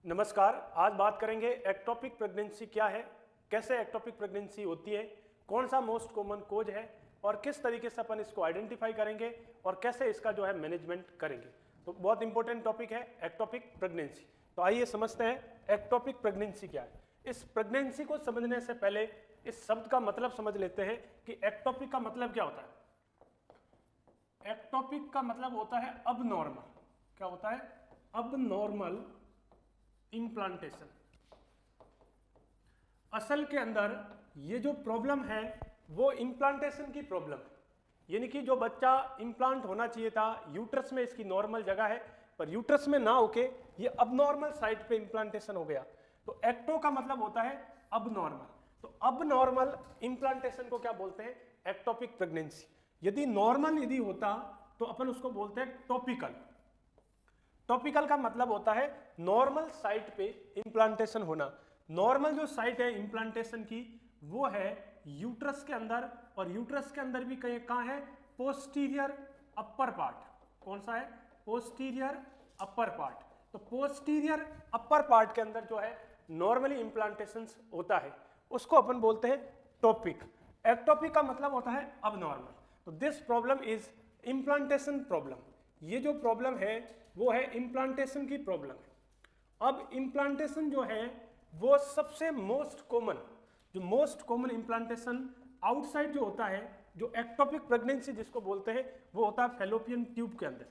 नमस्कार। आज बात करेंगे एक्टोपिक प्रेगनेंसी क्या है, कैसे एक्टोपिक प्रेगनेंसी होती है, कौन सा मोस्ट कॉमन कोज है और किस तरीके से अपन इसको आइडेंटिफाई करेंगे और कैसे इसका जो है मैनेजमेंट करेंगे। तो बहुत इंपॉर्टेंट टॉपिक है एक्टोपिक प्रेगनेंसी। तो आइए समझते हैं एक्टोपिक प्रेगनेंसी क्या है। इस प्रेगनेंसी को समझने से पहले इस शब्द का मतलब समझ लेते हैं कि एक्टोपिक का मतलब क्या होता है। एक्टोपिक का मतलब होता है अबनॉर्मल। क्या होता है? Abnormal implantation. असल के अंदर ये जो प्रॉब्लम है वो इम्प्लांटेशन की प्रॉब्लम है, यानी कि जो बच्चा इम्प्लांट होना चाहिए था यूट्रस में, इसकी नॉर्मल जगह है पर यूट्रस में ना होके ये अबनॉर्मल साइट पे इम्प्लांटेशन हो गया। तो एक्टो का मतलब होता है अबनॉर्मल। तो अबनॉर्मल इम्प्लांटेशन को क्या बोलते हैं? Ectopic pregnancy. यदि नॉर्मल यदि होता तो अपन उसको बोलते हैं टॉपिकल। टॉपिकल का मतलब होता है नॉर्मल साइट पे इम्प्लांटेशन होना। नॉर्मल जो साइट है इम्प्लांटेशन की वो है यूट्रस के अंदर, और यूट्रस के अंदर भी कहाँ है? Posterior upper part. कौन सा है? Posterior upper part. तो पोस्टीरियर अपर पार्ट के अंदर जो है नॉर्मली इम्प्लांटेशन होता है उसको अपन बोलते हैं टॉपिक। एक्टोपिक का मतलब होता है अबनॉर्मल। तो this problem is implantation problem. ये जो प्रॉब्लम है वो है इम्प्लांटेशन की प्रॉब्लम है। अब इम्प्लांटेशन जो है वो सबसे मोस्ट कॉमन इम्प्लांटेशन आउटसाइड जो होता है, जो एक्टोपिक प्रेगनेंसी जिसको बोलते हैं, वो होता है फैलोपियन ट्यूब के अंदर।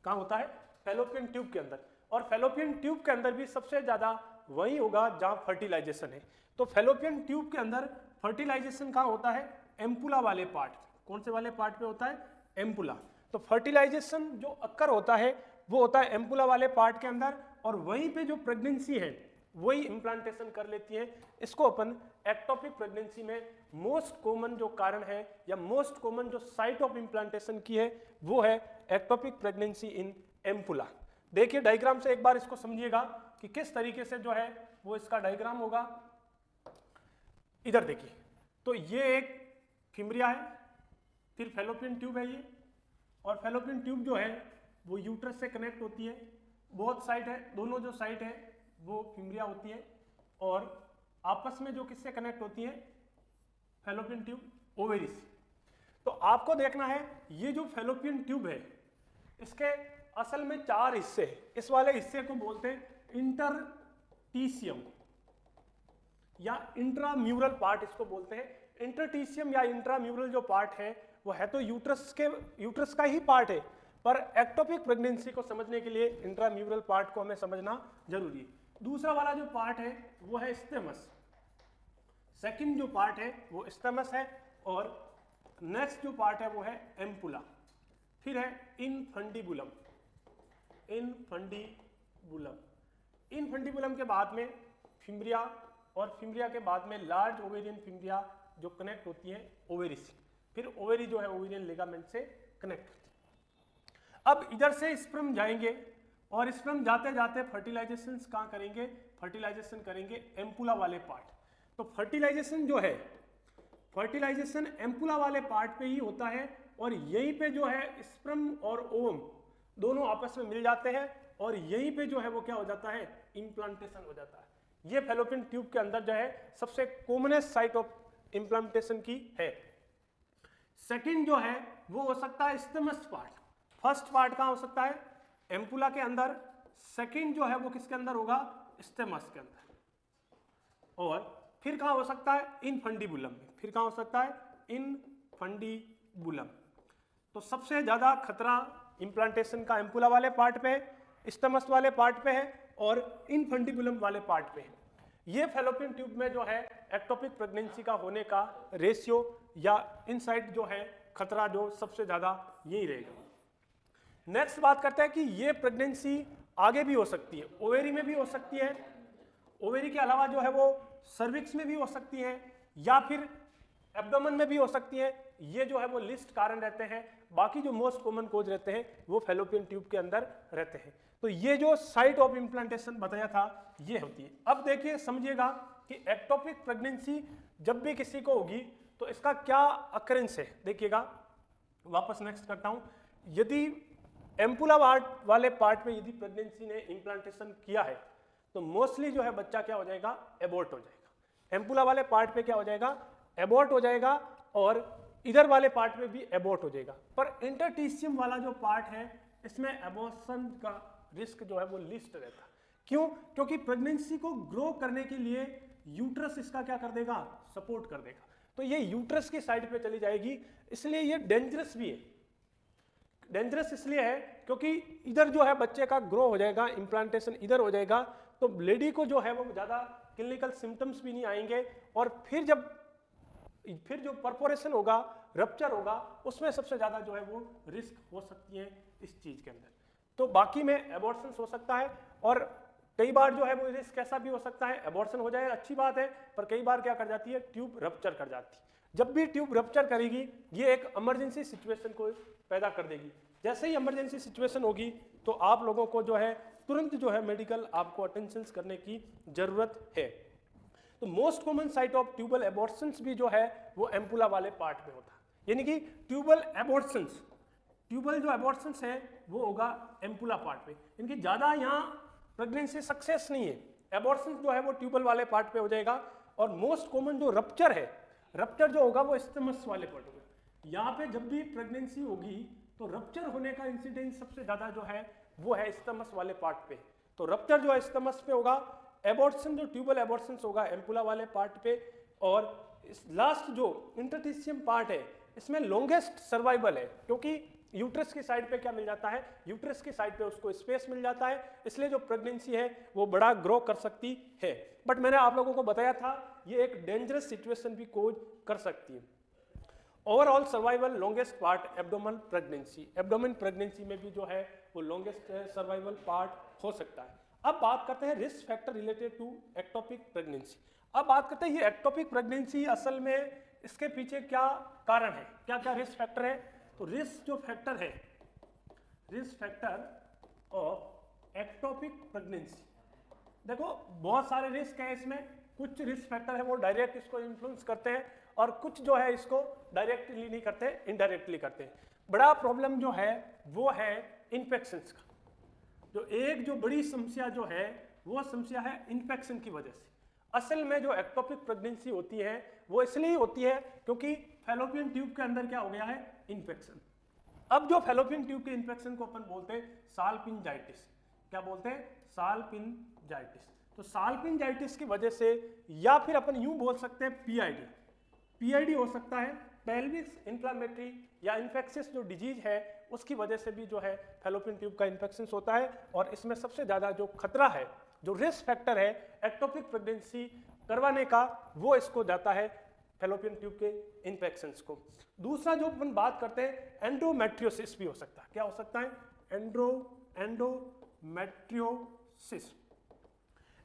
कहाँ होता है? फैलोपियन ट्यूब के अंदर। और फैलोपियन ट्यूब के अंदर भी सबसे ज्यादा वही होगा जहां फर्टिलाइजेशन है। तो फैलोपियन ट्यूब के अंदर फर्टिलाइजेशन कहाँ होता है? एम्पुला वाले पार्ट। कौन से वाले पार्ट पे होता है? एम्पुला। तो फर्टिलाइजेशन जो अक्कर होता है वो होता है एम्पुला वाले पार्ट के अंदर, और वहीं पे जो प्रेगनेंसी है वही इम्प्लांटेशन कर लेती है। इसको अपन एक्टोपिक प्रेगनेंसी में मोस्ट कॉमन जो कारण है या मोस्ट कॉमन जो साइट ऑफ इम्प्लांटेशन की है वो है एक्टोपिक प्रेगनेंसी इन एम्पुला। देखिए डायग्राम से एक बार इसको समझिएगा कि किस तरीके से जो है वो इसका डायग्राम होगा। इधर देखिए, तो ये एक फिम्ब्रिया है, फिर फैलोपियन ट्यूब है ये, और फैलोपियन ट्यूब जो है वो यूट्रस से कनेक्ट होती है। बहुत साइट है, दोनों जो साइट है वो फिम्ब्रिया होती है, और आपस में जो किससे कनेक्ट होती है? फैलोपियन ट्यूब ओवेरी से। तो आपको देखना है ये जो फैलोपियन ट्यूब है इसके असल में 4 हिस्से हैं। इस वाले हिस्से को बोलते हैं इंटरटीशियम या इंट्राम्यूरल पार्ट इसको बोलते हैं। इंटरटीशियम या इंट्राम्यूरल जो पार्ट है वो है तो यूट्रस का ही पार्ट है, पर एक्टोपिक प्रेगनेंसी को समझने के लिए इंट्राम्यूरल पार्ट को हमें समझना जरूरी है। दूसरा वाला जो पार्ट है वो है स्टेमस। सेकंड जो पार्ट है वो स्टेमस है, और नेक्स्ट जो पार्ट है वो है एम्पुला। फिर है इनफंडिबुलम। इनफंडिबुलम के बाद में फिम्ब्रिया, और फिम्ब्रिया के बाद में लार्ज ओवेरियन फिम्ब्रिया जो कनेक्ट होती है ओवेरी से। फिर ओवेरी जो है ओवेरियन लिगामेंट से कनेक्ट होती है। अब इधर से स्पर्म जाएंगे, और स्पर्म जाते जाते फर्टिलाइजेशन कहाँ करेंगे? फर्टिलाइजेशन करेंगे एम्पुला वाले पार्ट। तो फर्टिलाइजेशन जो है, फर्टिलाइजेशन एम्पुला वाले पार्ट पे ही होता है, और यहीं पे जो है स्पर्म और ओवम दोनों आपस में मिल जाते हैं, और यहीं पे जो है वो क्या हो जाता है? इम्प्लांटेशन हो जाता है। ये फैलोपियन ट्यूब के अंदर जो है सबसे कॉमनेस्ट साइट ऑफ इम्प्लांटेशन की है। सेकंड जो है वो हो सकता है स्टेमस पार्ट। फर्स्ट पार्ट कहाँ हो सकता है? एम्पुला के अंदर। सेकंड जो है वो किसके अंदर होगा? स्टेमस के अंदर। और फिर कहाँ हो सकता है? इनफंडिबुलम में। फिर कहाँ हो सकता है? इनफंडिबुलम। तो सबसे ज्यादा खतरा इम्प्लांटेशन का एम्पुला वाले पार्ट पे है, स्टेमस वाले पार्ट पे है, और इनफंडिबुलम वाले पार्ट पे है। ये फैलोपियन ट्यूब में जो है एक्टोपिक प्रेगनेंसी का होने का रेशियो या इनसाइड जो है खतरा जो सबसे ज्यादा यही रहेगा। नेक्स्ट बात करते हैं कि ये प्रेगनेंसी आगे भी हो सकती है, ओवेरी में भी हो सकती है, ओवेरी के अलावा जो है वो सर्विक्स में भी हो सकती है, या फिर एब्डोमेन में भी हो सकती है। ये जो है वो लिस्ट कारण रहते हैं। बाकी जो मोस्ट कॉमन कोज रहते हैं वो फैलोपियन ट्यूब के अंदर रहते हैं। तो ये जो साइट ऑफ इम्प्लांटेशन बताया था ये होती है। अब देखिए समझिएगा कि एक्टोपिक प्रेगनेंसी जब भी किसी को होगी तो इसका क्या अकरेंस है। देखिएगा, वापस नेक्स्ट करता हूं। यदि एम्पुला वाले पार्ट में यदि प्रेगनेंसी ने इम्प्लांटेशन किया है तो मोस्टली जो है बच्चा क्या हो जाएगा, एबॉर्ट हो जाएगा। एम्पुला वाले पार्ट पे क्या हो जाएगा, एबॉर्ट हो जाएगा, और इधर वाले पार्ट में भी एबॉर्ट हो जाएगा। पर इंटरटीशियम वाला जो पार्ट है इसमें एबॉर्शन का रिस्क जो है वो लिस्ट रहता है। क्यों? क्योंकि प्रेगनेंसी को ग्रो करने के लिए यूट्रस इसका क्या कर देगा, सपोर्ट कर देगा। तो ये यूट्रस की साइड पे चली जाएगी, इसलिए ये डेंजरस भी है। डेंजरस इसलिए है क्योंकि इधर जो है बच्चे का ग्रो हो जाएगा, इम्प्लांटेशन इधर हो जाएगा, तो लेडी को जो है वो ज़्यादा क्लिनिकल सिम्टम्स भी नहीं आएंगे, और फिर जो परफोरेशन होगा, रप्चर होगा, उसमें सबसे ज़्यादा जो है वो रिस्क हो सकती है इस चीज़ के अंदर। तो बाकी में एबॉर्शन हो सकता है, और कई बार जो है वो रिस्क कैसा भी हो सकता है, एबॉर्शन हो जाए अच्छी बात है, पर कई बार क्या कर जाती है, ट्यूब रप्चर कर जाती है। जब भी ट्यूब रप्चर करेगी ये एक इमरजेंसी सिचुएशन को पैदा कर देगी। जैसे ही इमरजेंसी सिचुएशन होगी तो आप लोगों को जो है तुरंत जो है मेडिकल आपको अटेंशन करने की जरूरत है। तो most common site of tubal abortions भी जो है वो एम्पुला वाले पार्ट में होता है, यानी कि ट्यूबल जो एबॉर्शंस है वो होगा एम्पुला पार्ट पे। इनकी ज़्यादा यहाँ प्रेगनेंसी सक्सेस नहीं है, एबॉर्शन जो है वो ट्यूबल वाले पार्ट पे हो जाएगा। और मोस्ट कॉमन जो रप्चर जो होगा वो इस्टमस वाले पार्ट होगा। यहाँ पे जब भी प्रेगनेंसी होगी तो रप्चर होने का इंसिडेंस सबसे ज़्यादा जो है वो है इस्टमस वाले पार्ट पे। तो रप्चर जो है इस्टमस पे होगा, एबॉर्शन जो ट्यूबल एबॉर्शन होगा एम्पुला वाले पार्ट पे, और लास्ट जो इंटरटीशियम पार्ट है इसमें लॉन्गेस्ट सर्वाइवल है, क्योंकि यूट्रस की साइड पे क्या मिल जाता है, यूट्रस की साइड पे उसको स्पेस मिल जाता है, इसलिए जो प्रेगनेंसी है वो बड़ा ग्रो कर सकती है। बट मैंने आप लोगों को बताया था ये एक डेंजरस सिचुएशन भी कोज कर सकती है। Overall survival longest part abdomen pregnancy में भी जो है वो लॉन्गेस्ट सर्वाइवल पार्ट हो सकता है। अब बात करते हैं risk factor related to ectopic pregnancy. अब बात करते हैं ये एक्टोपिक प्रेगनेंसी असल में इसके पीछे क्या कारण है, क्या क्या रिस्क फैक्टर है। तो रिस्क जो फैक्टर है, risk factor of ectopic pregnancy, देखो बहुत सारे रिस्क हैं इसमें। कुछ रिस्क फैक्टर है वो डायरेक्ट इसको इन्फ्लुएंस करते हैं, और कुछ जो है इसको डायरेक्टली नहीं करते, इनडायरेक्टली करते हैं। बड़ा प्रॉब्लम जो है वो है इन्फेक्शंस का। जो बड़ी समस्या जो है वो समस्या है इन्फेक्शन की वजह से। असल में जो एक्टोपिक प्रेगनेंसी होती है वो इसलिए होती है क्योंकि फैलोपियन ट्यूब के अंदर क्या हो गया है, इन्फेक्शन। अब जो फैलोपियन ट्यूब के इन्फेक्शन को अपन बोलते हैं साल्पिंजाइटिस। क्या बोलते हैं, साल्पिंजाइटिस। तो साल्पिंजाइटिस की वजह से, या फिर अपन यूं बोल सकते हैं पीआईडी हो सकता है, पेल्विक इन्फ्लेमेटरी या इन्फेक्शियस जो डिजीज है उसकी वजह से भी जो है फैलोपियन ट्यूब का इन्फेक्शन होता है। और इसमें सबसे ज़्यादा जो खतरा है, जो रिस्क फैक्टर है एक्टोपिक प्रेगनेंसी करवाने का, वो इसको जाता है फैलोपियन ट्यूब के इन्फेक्शंस को। दूसरा जो अपन बात करते हैं एंडोमेट्रियोसिस भी हो सकता है। क्या हो सकता है, एंडोमेट्रियोसिस।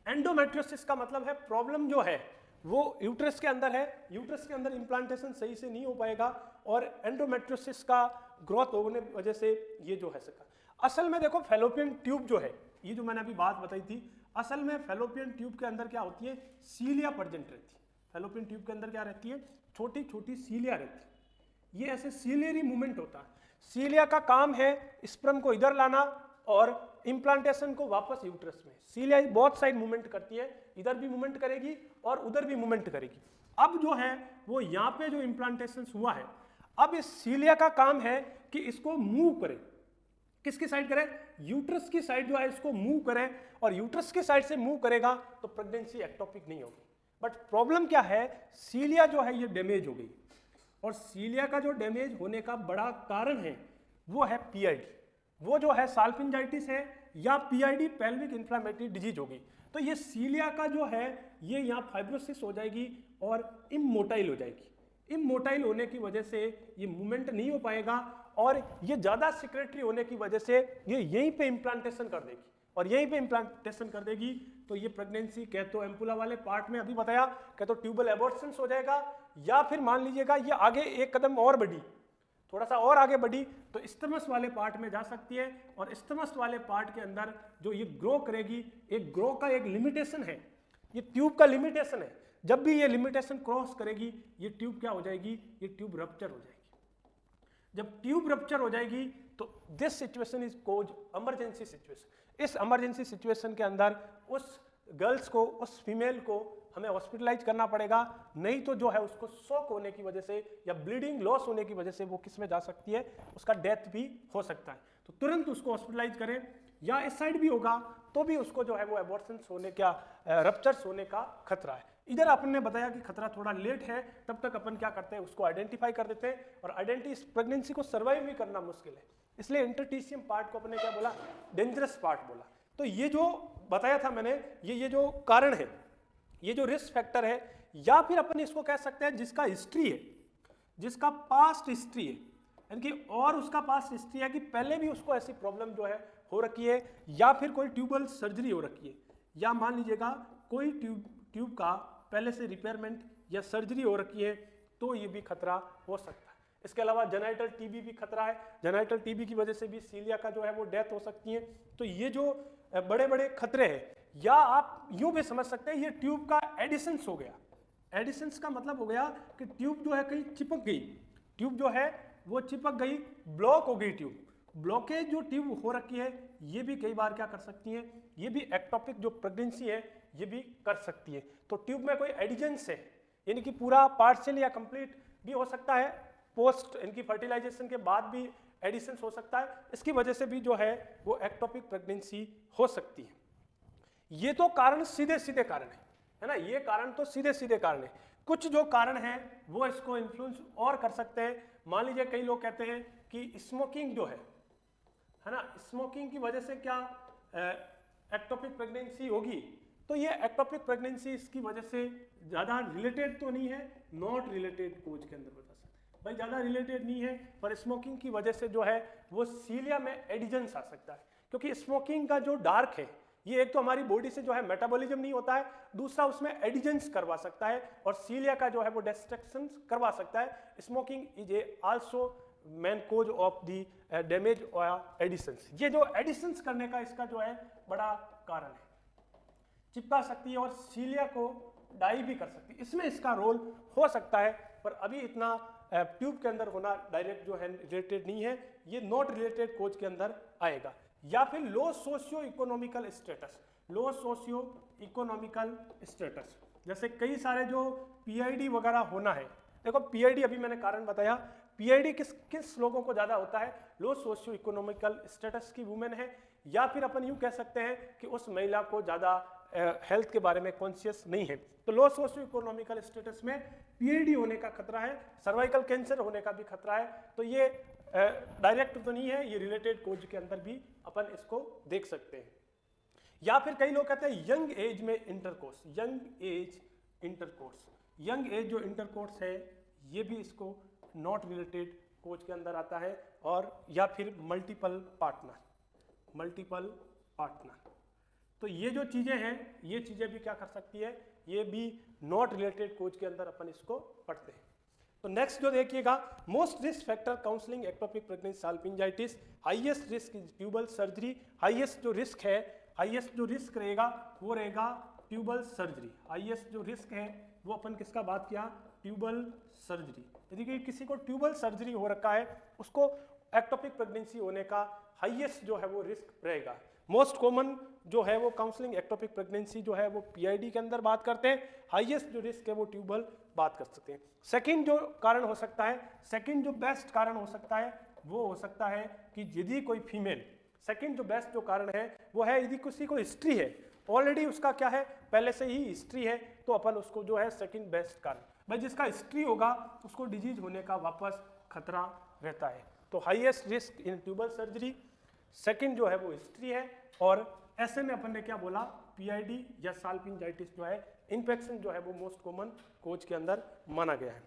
एंडोमेट्रियोसिस का मतलब है प्रॉब्लम जो है वो यूट्रस के अंदर है, यूट्रस के अंदर इम्प्लांटेशन सही से नहीं हो पाएगा, और एंडोमेट्रियोसिस का ग्रोथ होने की वजह से ये जो है सका। असल में देखो फैलोपियन ट्यूब जो है, ये जो मैंने अभी बात बताई थी, असल में फैलोपियन ट्यूब के अंदर क्या होती है, सीलिया प्रेजेंट रहती है। फैलोपियन ट्यूब के अंदर क्या रहती है, छोटी छोटी सीलिया रहती है। ये ऐसे सीलियरी मूवमेंट होता है। सीलिया का काम है स्पर्म को इधर लाना और इम्प्लांटेशन को वापस यूट्रस में। सीलिया बहुत साइड मूवमेंट करती है, इधर भी मूवमेंट करेगी और उधर भी मूवमेंट करेगी। अब जो है वो यहाँ पे जो इम्प्लांटेशन हुआ है, अब इस सीलिया का काम है कि इसको मूव करे। किसकी साइड करे, यूट्रस की साइड जो है इसको मूव करे, और यूट्रस की साइड से मूव करेगा तो प्रेगनेंसी एक्टोपिक नहीं होगी। बट प्रॉब्लम क्या है, सीलिया जो है ये डैमेज हो गई, और सीलिया का जो डैमेज होने का बड़ा कारण है वो है पीआईडी। वो जो है साल्पिंजाइटिस है या पीआईडी पेल्विक इन्फ्लेमेटरी डिजीज होगी। तो ये सीलिया का जो है ये यहाँ फाइब्रोसिस हो जाएगी और इमोटाइल हो जाएगी। इमोटाइल होने की वजह से ये मूवमेंट नहीं हो पाएगा, और ये ज़्यादा सिक्रेटरी होने की वजह से ये यहीं पे इम्प्लांटेशन कर देगी, और यहीं पे इम्प्लांटेशन कर देगी तो ये प्रेगनेंसी कह तो एम्पुला वाले पार्ट में अभी बताया, कह तो ट्यूबल एबॉर्शंस हो जाएगा, या फिर मान लीजिएगा ये आगे एक कदम और बढ़ी, थोड़ा सा और आगे बढ़ी तो इस्टमस वाले पार्ट में जा सकती है। और इस्टमस वाले पार्ट के अंदर जो ये ग्रो करेगी, एक ग्रो का एक लिमिटेशन है, ये ट्यूब का लिमिटेशन है। जब भी ये लिमिटेशन क्रॉस करेगी ये ट्यूब क्या हो जाएगी, ये ट्यूब रप्चर हो जाएगी। जब ट्यूब रप्चर हो जाएगी तो this situation is cause emergency situation. इस इमरजेंसी सिचुएशन के अंदर उस गर्ल्स को, उस फीमेल को हमें हॉस्पिटलाइज करना पड़ेगा, नहीं तो जो है उसको शॉक होने की वजह से या ब्लीडिंग लॉस होने की वजह से वो किस में जा सकती है, उसका डेथ भी हो सकता है। तो तुरंत उसको हॉस्पिटलाइज करें, या इस साइड भी होगा तो भी उसको जो है वो एबॉर्शंस होने का, रप्चर्स होने का खतरा है। इधर अपन ने बताया कि खतरा थोड़ा लेट है, तब तक अपन क्या करते हैं, उसको आइडेंटिफाई कर देते हैं, और इस प्रेगनेंसी को सर्वाइव भी करना मुश्किल है, इसलिए इंटरटीशियम पार्ट को अपने क्या बोला, डेंजरस पार्ट बोला। तो ये जो बताया था मैंने, ये जो कारण है, ये जो रिस्क फैक्टर है, या फिर अपन इसको कह सकते हैं जिसका हिस्ट्री है, जिसका पास्ट हिस्ट्री है, यानी कि और उसका पास्ट हिस्ट्री है कि पहले भी उसको ऐसी प्रॉब्लम जो है हो रखी है, या फिर कोई ट्यूबल सर्जरी हो रखी है, या मान लीजिएगा कोई ट्यूब का पहले से रिपेयरमेंट या सर्जरी हो रखी है, तो ये भी खतरा हो सकता है। इसके अलावा जेनाइटल टीबी भी खतरा है, जेनाइटल टीबी की वजह से भी सीलिया का जो है वो डेथ हो सकती है। तो ये जो बड़े बड़े खतरे हैं, या आप यूं भी समझ सकते हैं ये ट्यूब का एडिशंस हो गया। एडिशंस का मतलब हो गया कि ट्यूब जो है कहीं चिपक गई, ट्यूब जो है वो चिपक गई, ब्लॉक हो गई ट्यूब। ब्लॉकेज जो ट्यूब हो रखी है, ये भी कई बार क्या कर सकती है, ये भी एक्टोपिक जो प्रेगनेंसी है ये भी कर सकती है। तो ट्यूब में कोई एडिजेंस है, यानी कि पूरा पार्शियल या कंप्लीट भी हो सकता है, पोस्ट इनकी फर्टिलाइजेशन के बाद भी एडिशंस हो सकता है, इसकी वजह से भी जो है वो एक्टोपिक प्रेगनेंसी हो सकती है। ये तो कारण सीधे सीधे कारण है ना, ये कारण तो सीधे सीधे कारण है। कुछ जो कारण है वो इसको इन्फ्लुएंस और कर सकते हैं। मान लीजिए कई लोग कहते हैं कि स्मोकिंग जो है ना, स्मोकिंग की वजह से क्या एक्टोपिक प्रेगनेंसी होगी, तो ये एक्टोपिक प्रेगनेंसी इसकी वजह से ज़्यादा रिलेटेड तो नहीं है, नॉट रिलेटेड कोज के अंदर बता सकते भाई, ज़्यादा रिलेटेड नहीं है, पर स्मोकिंग की वजह से जो है वो सीलिया में एडिजेंस आ सकता है। क्योंकि स्मोकिंग का जो डार्क है, ये एक तो हमारी बॉडी से जो है मेटाबॉलिज्म नहीं होता है, दूसरा उसमें एडिजेंस करवा सकता है, और सीलिया का जो है वो डिस्ट्रक्शन करवा सकता है। Smoking is a also main cause of the damage और एडिशंस। ये जो एडिशंस करने का इसका जो है बड़ा कारण है, चिपका सकती है और सीलिया को डाई भी कर सकती है, इसमें इसका रोल हो सकता है। पर अभी इतना ट्यूब के अंदर होना डायरेक्ट जो है रिलेटेड नहीं है, ये नॉट रिलेटेड कोज के अंदर आएगा। या फिर लो सोशियो इकोनॉमिकल स्टेटस, लो सोशियो इकोनॉमिकल स्टेटस, जैसे कई सारे जो पीआईडी वगैरह होना है। देखो पीआईडी अभी मैंने कारण बताया, पीआईडी किस लोगों को ज्यादा होता है, लो सोशियो इकोनॉमिकल स्टेटस की वुमेन है, या फिर अपन यूं कह सकते हैं कि उस महिला को ज्यादा हेल्थ के बारे में कॉन्शियस नहीं है। तो लो सोशियो इकोनॉमिकल स्टेटस में पीआईडी होने का खतरा है, सर्वाइकल कैंसर होने का भी खतरा है। तो ये डायरेक्ट तो नहीं है, ये रिलेटेड कोज के अंदर भी अपन इसको देख सकते हैं। या फिर कई लोग कहते हैं यंग एज में intercourse, young age intercourse, young age जो इंटरकोर्स है ये भी इसको नॉट रिलेटेड कोज के अंदर आता है। और या फिर मल्टीपल पार्टनर, मल्टीपल पार्टनर, तो ये जो चीजें हैं ये चीजें भी क्या कर सकती है, ये भी नॉट रिलेटेड कोज के अंदर अपन इसको पढ़ते हैं। तो नेक्स्ट जो देखिएगा, most risk factor counselling ectopic pregnancy salpingitis, highest risk is tubal surgery. Highest जो रिस्क है, हाईएस्ट जो रिस्क रहेगा वो रहेगा ट्यूबल सर्जरी। हाईएस्ट जो रिस्क है वो अपन किसका बात किया, ट्यूबल सर्जरी। यदि कि किसी को ट्यूबल सर्जरी हो रखा है उसको एक्टोपिक प्रेगनेंसी होने का हाईएस्ट जो है वो रिस्क रहेगा। मोस्ट कॉमन जो है वो काउंसलिंग एक्टोपिक प्रेगनेंसी जो है वो पीआईडी के अंदर बात करते हैं, हाईएस्ट जो रिस्क है वो ट्यूबल बात कर सकते हैं। सेकंड जो कारण हो सकता है, सेकंड जो बेस्ट कारण हो सकता है वो हो सकता है कि यदि कोई फीमेल, सेकंड जो बेस्ट जो कारण है वो है यदि किसी को हिस्ट्री है, ऑलरेडी उसका क्या है पहले से ही हिस्ट्री है, तो अपन उसको जो है सेकंड बेस्ट कारण, भाई जिसका हिस्ट्री होगा उसको डिजीज होने का वापस खतरा रहता है। तो highest risk in tubal surgery, second जो है वो हिस्ट्री है, और ऐसे में अपन ने क्या बोला, पीआईडी या साल्पिंजाइटिस जो है इन्फेक्शन जो है वो मोस्ट कॉमन कोज के अंदर माना गया है।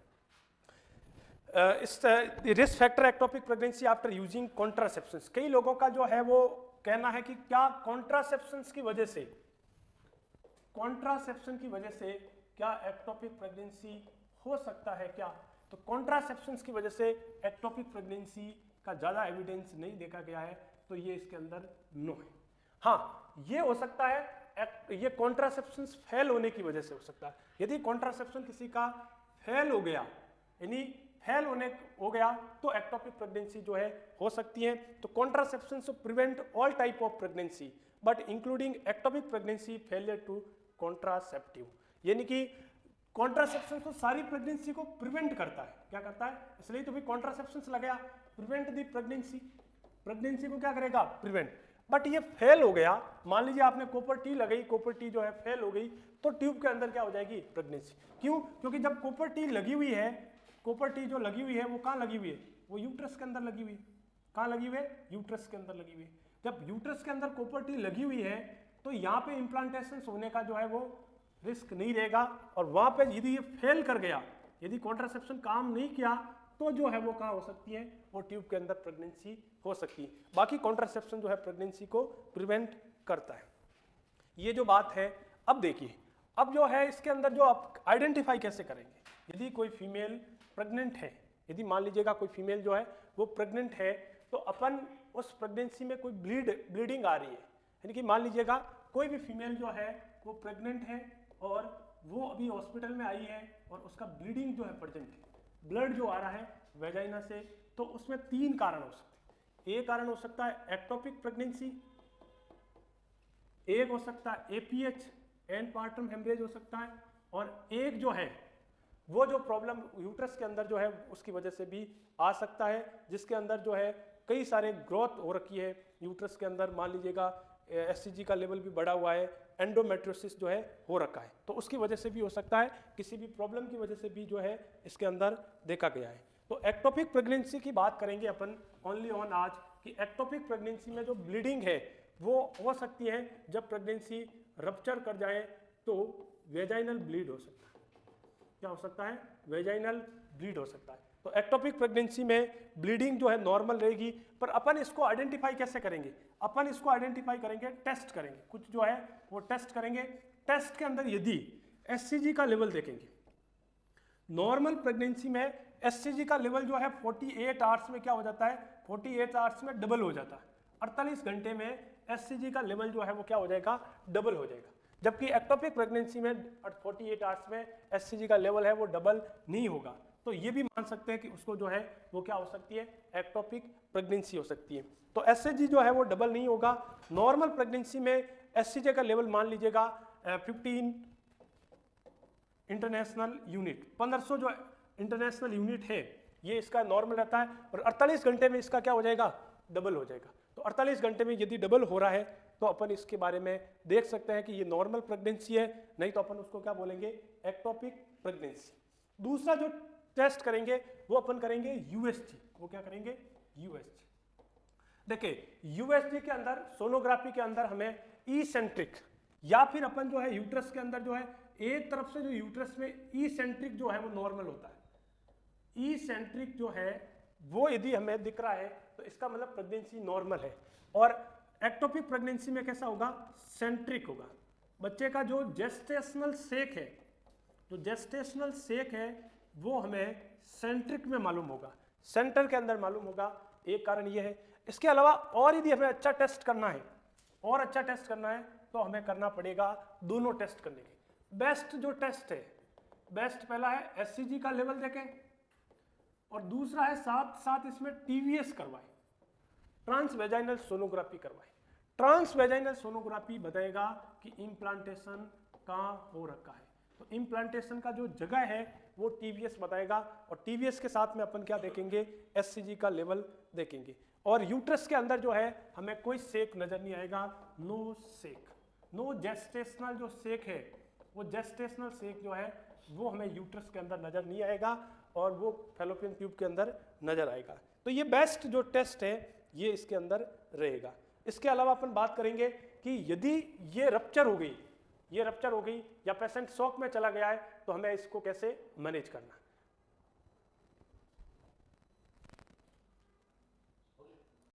इस risk factor ectopic pregnancy after using contraceptions, कई लोगों का जो है वो कहना है कि क्या कॉन्ट्रासेप्शंस की वजह से, कॉन्ट्रासेप्शन की वजह से क्या एक्टोपिक प्रेगनेंसी हो सकता है क्या, तो कॉन्ट्रासेप्शंस की वजह से एक्टोपिक प्रेगनेंसी का ज़्यादा एविडेंस नहीं देखा गया है, तो ये इसके अंदर नो है। हाँ ये हो सकता है, ये कॉन्ट्रासेप्शंस फेल होने की वजह से हो सकता है। यदि कॉन्ट्रासेप्शन किसी का फेल हो गया, यानी फेल हो गया तो एक्टोपिक प्रेगनेंसी जो है हो सकती है। तो contraception to prevent all type of pregnancy, but including ectopic pregnancy failure to contraceptive, यानी कि कॉन्ट्रासेप्शन तो सारी प्रेगनेंसी को प्रिवेंट करता है, क्या करता है, इसलिए तो भी कॉन्ट्रासेप्शन लगाया, प्रिवेंट दी प्रेगनेंसी, प्रेगनेंसी को क्या करेगा, प्रिवेंट। बट ये फेल हो गया, मान लीजिए आपने कॉपर टी लगाई, कॉपर टी जो है फेल हो गई, तो ट्यूब के अंदर क्या हो जाएगी, प्रेगनेंसी। क्यों, क्योंकि जब कॉपर टी लगी हुई है, कॉपर टी जो लगी हुई है वो कहाँ लगी हुई है, वो यूट्रस के अंदर लगी हुई है, कहाँ लगी हुई है, यूट्रस के अंदर लगी हुई है। जब यूट्रस के अंदर कॉपर टी लगी हुई है तो यहाँ पे इम्प्लांटेशन होने का जो है वो रिस्क नहीं रहेगा, और वहाँ पे यदि ये फेल कर गया, यदि कॉन्ट्रासेप्शन काम नहीं किया, तो जो है वो कहाँ हो सकती है, वो ट्यूब के अंदर प्रेगनेंसी हो सकती है। बाकी कॉन्ट्रासेप्शन जो है प्रेगनेंसी को प्रिवेंट करता है। ये जो बात है, अब देखिए, अब जो है इसके अंदर जो आप आइडेंटिफाई कैसे करेंगे, यदि कोई फीमेल प्रेग्नेंट है, यदि मान लीजिएगा कोई फीमेल जो है वो प्रेग्नेंट है, तो अपन उस प्रेगनेंसी में कोई ब्लीडिंग आ रही है, यानी कि मान लीजिएगा कोई भी फीमेल जो है वो प्रेग्नेंट है और वो अभी हॉस्पिटल में आई है और उसका ब्लीडिंग जो है प्रेजेंट है, ब्लड जो आ रहा है वेजाइना से, तो उसमें 3 कारण हो सकते हैं। एक कारण हो सकता है एक्टोपिक प्रेगनेंसी, एक हो सकता है एपीएच एंड पार्टम हेमरेज हो सकता है, और एक जो है वो जो प्रॉब्लम यूट्रस के अंदर जो है उसकी वजह से भी आ सकता है, जिसके अंदर जो है कई सारे ग्रोथ हो रखी है यूट्रस के अंदर, मान लीजिएगा एससीजी का लेवल भी बढ़ा हुआ है, एंडोमेट्रियोसिस जो है हो रखा है, तो उसकी वजह से भी हो सकता है, किसी भी प्रॉब्लम की वजह से भी जो है इसके अंदर देखा गया है। तो एक्टोपिक प्रेगनेंसी की बात करेंगे अपन ओनली ऑन आज, कि एक्टोपिक प्रेगनेंसी में जो ब्लीडिंग है वो हो सकती है जब प्रेगनेंसी रप्चर कर जाए तो वेजाइनल ब्लीड हो सकता है, क्या हो सकता है, वेजाइनल ब्लीड हो सकता है। तो एक्टोपिक प्रेगनेंसी में ब्लीडिंग जो है नॉर्मल रहेगी, पर अपन इसको आइडेंटिफाई कैसे करेंगे, अपन इसको आइडेंटिफाई करेंगे, टेस्ट करेंगे, कुछ जो है वो टेस्ट करेंगे। टेस्ट के अंदर यदि एससीजी का लेवल देखेंगे, नॉर्मल प्रेगनेंसी में एससीजी का लेवल जो है 48 आवर्स में क्या हो जाता है, 48 आवर्स में डबल हो जाता है, 48 घंटे में एससीजी का लेवल जो है वो क्या हो जाएगा, डबल हो जाएगा। जबकि एक्टोपिक प्रेगनेंसी में 48 आवर्स में एससीजी का लेवल है वो डबल नहीं होगा, तो ये भी मान सकते हैं कि उसको जो है वो क्या हो सकती है, एक्टोपिक प्रेगनेंसी हो सकती है। तो एससीजी जो है वो डबल नहीं होगा। नॉर्मल प्रेगनेंसी में एससीजी का लेवल मान लीजिएगा 15 इंटरनेशनल यूनिट, 1500 जो इंटरनेशनल यूनिट है ये इसका नॉर्मल रहता है, और 48 घंटे में इसका क्या हो जाएगा, डबल हो जाएगा। तो 48 घंटे में यदि डबल हो रहा है तो अपन इसके बारे में देख सकते हैं कि ये नॉर्मल प्रेगनेंसी है, नहीं तो अपन उसको क्या बोलेंगे, एक्टोपिक प्रेगनेंसी। दूसरा जो टेस्ट करेंगे वो अपन करेंगे यूएसजी, वो क्या करेंगे, यूएसजी। देखिए यूएसजी के अंदर, सोनोग्राफी के अंदर हमें ई-सेंट्रिक, या फिर अपन जो है यूट्रस के अंदर जो है एक तरफ से जो यूट्रस में ई-सेंट्रिक जो है वो नॉर्मल होता है, ई-सेंट्रिक जो है वो यदि हमें दिख रहा है तो इसका मतलब प्रेगनेंसी नॉर्मल है। और एक्टोपिक प्रेगनेंसी में कैसा होगा, सेंट्रिक होगा। बच्चे का जो जेस्टेशनल सेक है, जो जेस्टेशनल सेक है वो हमें सेंट्रिक में मालूम होगा, सेंटर के अंदर मालूम होगा, एक कारण ये है। इसके अलावा और यदि हमें अच्छा टेस्ट करना है, और अच्छा टेस्ट करना है तो हमें करना पड़ेगा दोनों टेस्ट करने के। बेस्ट जो टेस्ट है, बेस्ट पहला है एससीजी का लेवल देखें, और दूसरा है साथ साथ इसमें टीवीएस करवाएं, ट्रांस वेजाइनल सोनोग्राफी करवाएं। ट्रांस वेजाइनल सोनोग्राफी बताएगा कि इम्प्लांटेशन कहाँ हो रखा है, तो इम्प्लांटेशन का जो जगह है वो टीवीएस बताएगा, और टीवीएस के साथ में अपन क्या देखेंगे, एससीजी का लेवल देखेंगे। और यूट्रस के अंदर जो है हमें कोई सेक नजर नहीं आएगा, नो सेक, नो जेस्टेशनल जो सेक है, वो जेस्टेशनल सेक जो है वो हमें यूट्रस के अंदर नजर नहीं आएगा, और वो फैलोपियन ट्यूब के अंदर नजर आएगा। तो ये बेस्ट जो टेस्ट है ये इसके अंदर रहेगा। इसके अलावा अपन बात करेंगे कि यदि ये रप्चर हो गई, ये रप्चर हो गई या पेशेंट शॉक में चला गया है, तो हमें इसको कैसे मैनेज करना है।